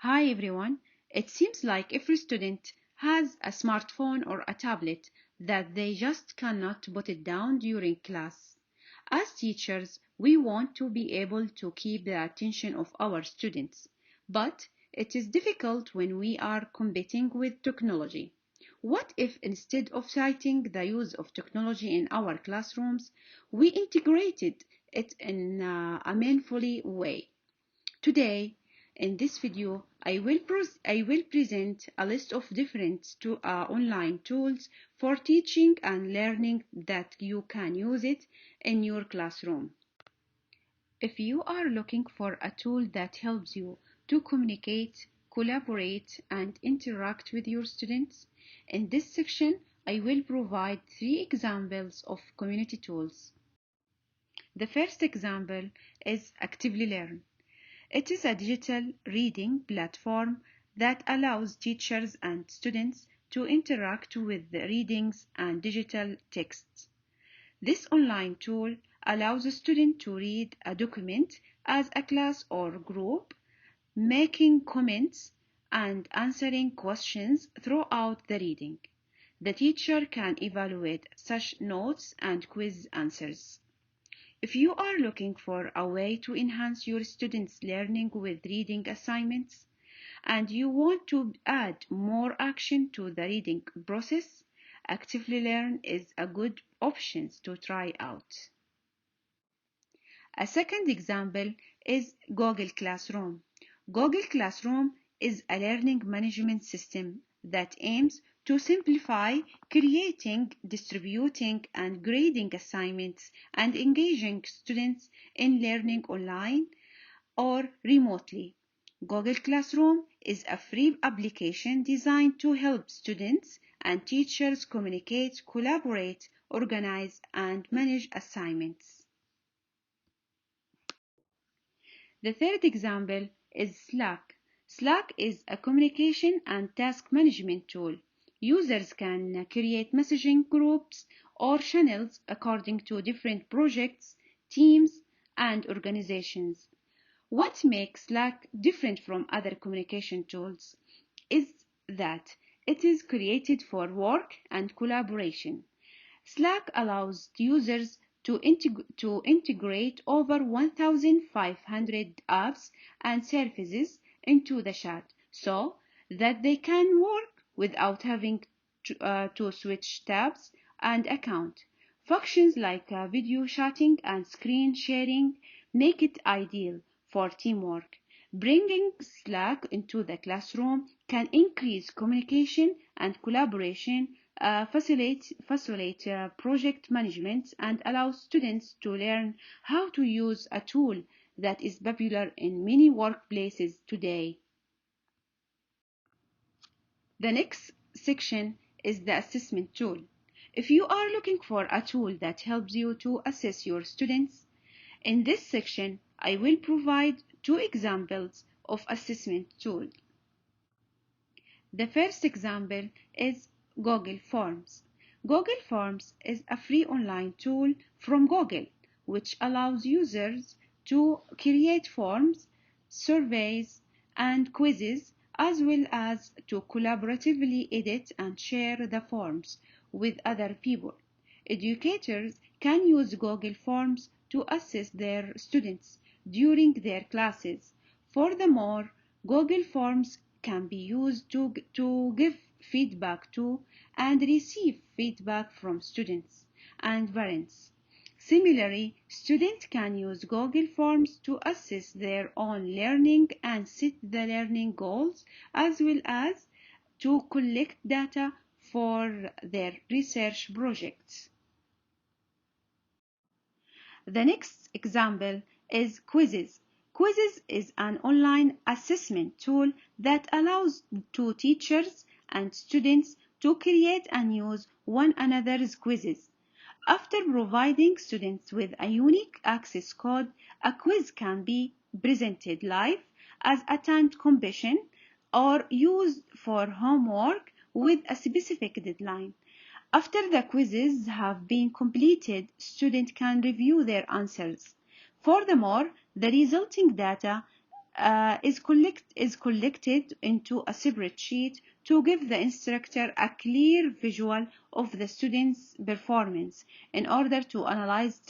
Hi everyone. It seems like every student has a smartphone or a tablet that they just cannot put it down during class. As teachers, we want to be able to keep the attention of our students, but it is difficult when we are competing with technology. What if instead of citing the use of technology in our classrooms, we integrated it in a meaningful way? Today, in this video, I will present a list of different online tools for teaching and learning that you can use it in your classroom. If you are looking for a tool that helps you to communicate, collaborate, and interact with your students, in this section, I will provide 3 examples of community tools. The first example is Actively Learn. It is a digital reading platform that allows teachers and students to interact with the readings and digital texts. This online tool allows a student to read a document as a class or group, making comments and answering questions throughout the reading. The teacher can evaluate such notes and quiz answers. If you are looking for a way to enhance your students' learning with reading assignments and you want to add more action to the reading process, Actively Learn is a good option to try out. A second example is Google Classroom. Google Classroom is a learning management system that aims to simplify creating, distributing, and grading assignments and engaging students in learning online or remotely. Google Classroom is a free application designed to help students and teachers communicate, collaborate, organize, and manage assignments. The third example is Slack. Slack is a communication and task management tool. Users can create messaging groups or channels according to different projects, teams, and organizations. What makes Slack different from other communication tools is that it is created for work and collaboration. Slack allows users to integrate over 1,500 apps and services into the chat so that they can work without having to switch tabs and account. Functions like video chatting and screen sharing make it ideal for teamwork. Bringing Slack into the classroom can increase communication and collaboration, facilitate project management, and allow students to learn how to use a tool that is popular in many workplaces today. The next section is the assessment tool. If you are looking for a tool that helps you to assess your students, in this section I will provide 2 examples of assessment tools. The first example is Google Forms. Google Forms is a free online tool from Google which allows users to create forms, surveys, and quizzes, as well as to collaboratively edit and share the forms with other people. Educators can use Google Forms to assess their students during their classes. Furthermore, Google Forms can be used to give feedback to and receive feedback from students and parents. Similarly, students can use Google Forms to assess their own learning and set the learning goals, as well as to collect data for their research projects. The next example is Quizzes. Quizzes is an online assessment tool that allows teachers and students to create and use one another's quizzes. After providing students with a unique access code, a quiz can be presented live as a timed competition or used for homework with a specific deadline. After the quizzes have been completed, students can review their answers. Furthermore, the resulting data is collected into a separate sheet to give the instructor a clear visual of the student's performance in order to analyze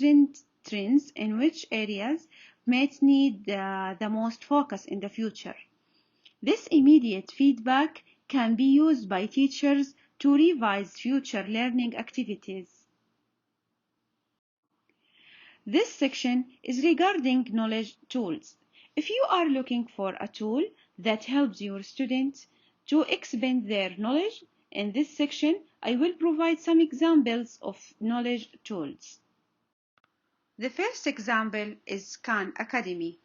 trends in which areas might need the most focus in the future. This immediate feedback can be used by teachers to revise future learning activities. This section is regarding knowledge tools. If you are looking for a tool that helps your students to expand their knowledge, in this section I will provide some examples of knowledge tools. The first example is Khan Academy.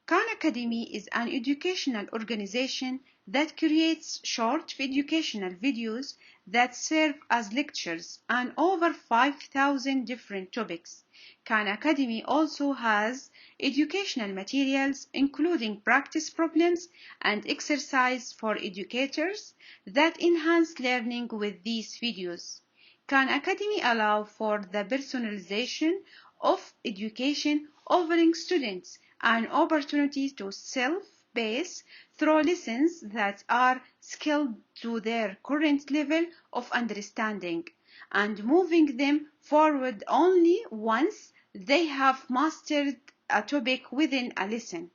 Khan Academy is an educational organization that creates short educational videos that serve as lectures on over 5,000 different topics. Khan Academy also has educational materials including practice problems and exercise for educators that enhance learning with these videos. Khan Academy allows for the personalization of education, offering students an opportunity to self-pace through lessons that are skilled to their current level of understanding and moving them forward only once they have mastered a topic within a lesson.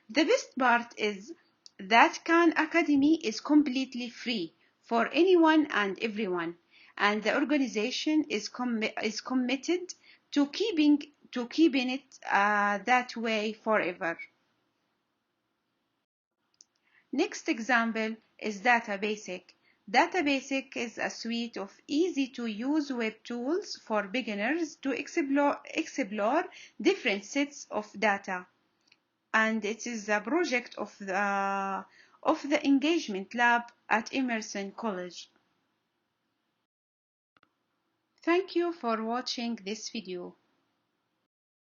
The best part is that Khan Academy is completely free for anyone and everyone, and the organization is committed to keeping it that way forever. Next example is DataBasic. DataBasic is a suite of easy-to-use web tools for beginners to explore different sets of data. And it is a project of the Engagement Lab at Emerson College. Thank you for watching this video.